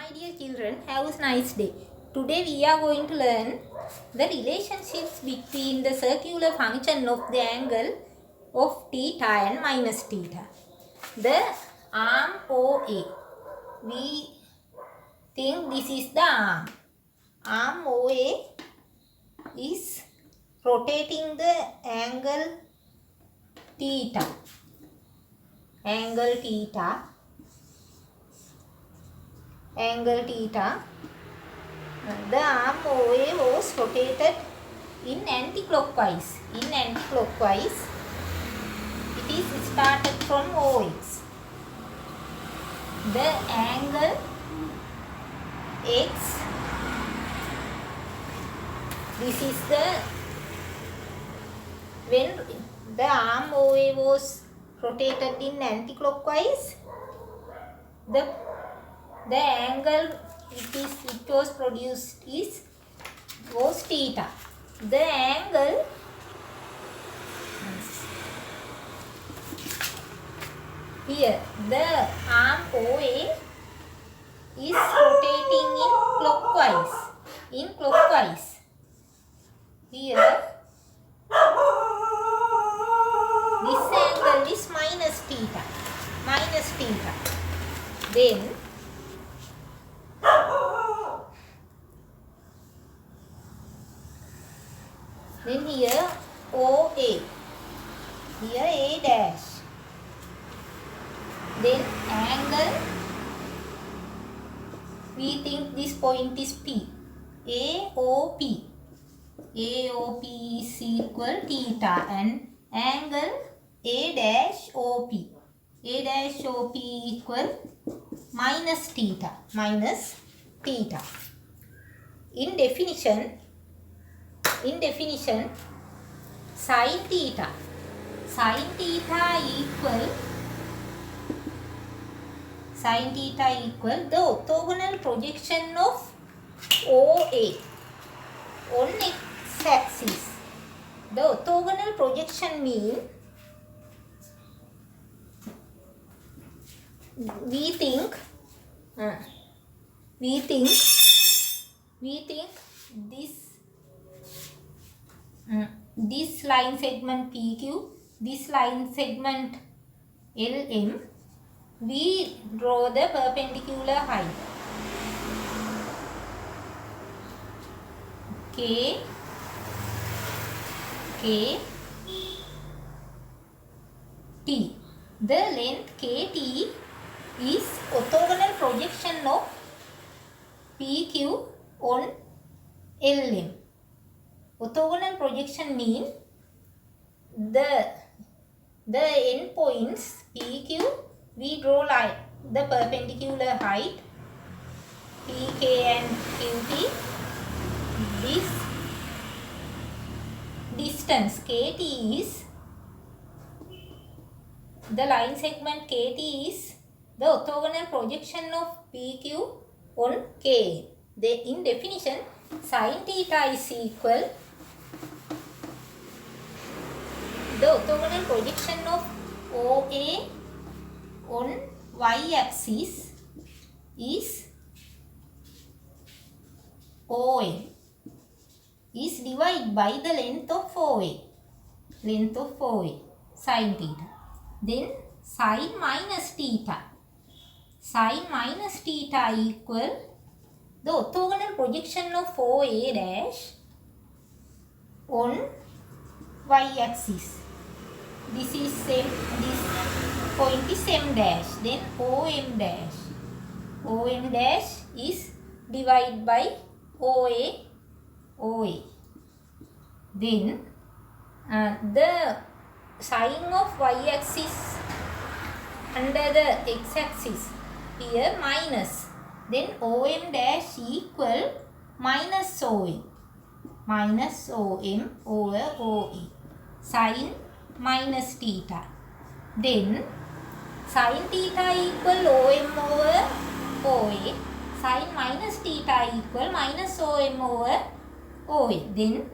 My dear children, have a nice day. Today we are going to learn the relationships between the circular function of the angle of theta and minus theta. The arm OA. We think this is the arm. Arm OA is rotating the angle theta. Angle theta. The arm OA was rotated in anti-clockwise. In anti-clockwise, it is started from OX. The angle X, this is when the arm OA was rotated in anti-clockwise, the angle it was produced was theta. The angle here, the arm OA is rotating in clockwise. Here, this angle is minus theta. Then here OA, here A dash. Then angle, we think this point is P. AOP. AOP is equal theta and angle A dash OP. A dash OP equal minus theta. In definition, sin theta equal the orthogonal projection of OA on x-axis. The orthogonal projection means we think this line segment PQ, this line segment LM, we draw the perpendicular height K T. The length KT is orthogonal projection of PQ on LM. Orthogonal projection means the endpoints PQ, we draw line the perpendicular height PK and QT. This distance KT is the line segment KT is the orthogonal projection of PQ on K. In definition, sin theta is equal the orthogonal projection of OA on y-axis is OA is divided by the length of OA, sin theta. Then sin minus theta equal the orthogonal projection of OA dash on y-axis. This is same, this point is M dash, then OM dash is divided by OA. Then the sign of y-axis under the x-axis here minus, then OM dash equal minus OM over OA, sin minus theta. Then sin theta equal OM over OA, sin minus theta equal minus OM over OA. Then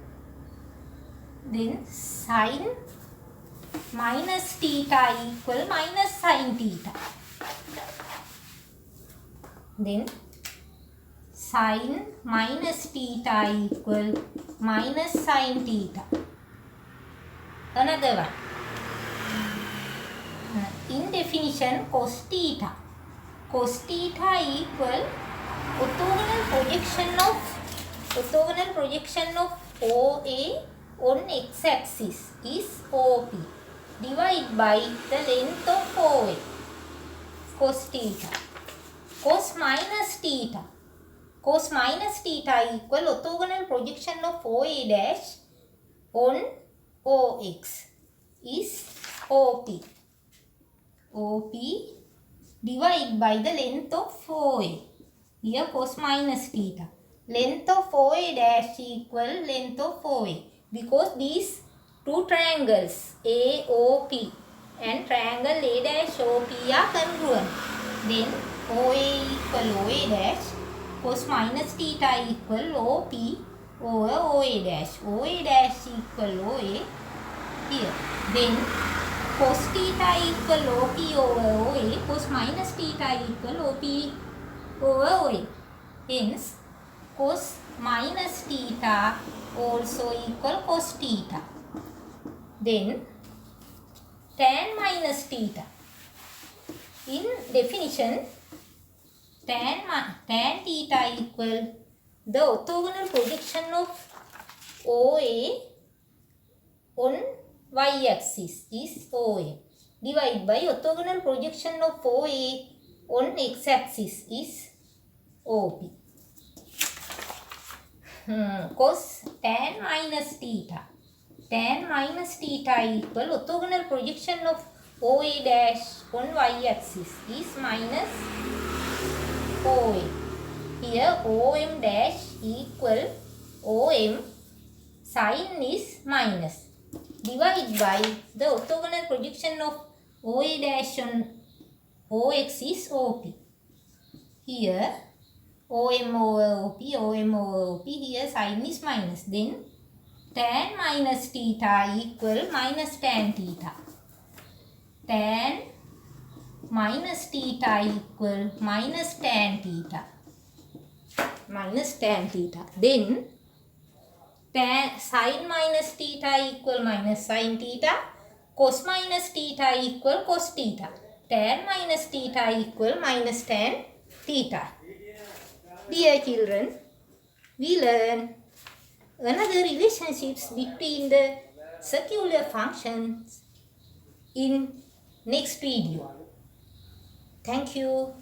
sin minus theta equal minus sin theta. Then Sin minus theta equal minus sin theta. Another one. In definition, cos theta. Cos theta equal orthogonal projection of OA on x-axis is OP divided by the length of OA. Cos theta. Cos minus theta. Cos minus theta equal orthogonal projection of OA dash on OX is OP. OP divided by the length of OA. Here cos minus theta. Length of OA dash equal length of OA. Because these two triangles AOP and triangle A dash OP are congruent. Then OA equal OA dash. Cos minus theta equal OP over OA dash. OA dash equal OA here. Then cos theta equal OP over OA. Cos minus theta equal OP over OA. Hence, cos minus theta also equal cos theta. Then, tan minus theta. In definition, tan theta equal the orthogonal projection of OA on y-axis is OA divided by orthogonal projection of OA on x-axis is OP. Cos tan minus theta. Tan minus theta equal orthogonal projection of OA dash on y-axis is minus OA. Here OM dash equal OM, sign is minus, divided by the orthogonal projection of OA dash on OX is OP. Here OM over OP, OM over OP, here sign is minus. Then tan minus theta equal minus tan theta. Tan minus theta equal minus tan theta. Minus tan theta. Then tan sin minus theta equal minus sin theta. Cos minus theta equal cos theta. Tan minus theta equal minus tan theta. Dear children, we learn another relationships between the circular functions in next video. Thank you.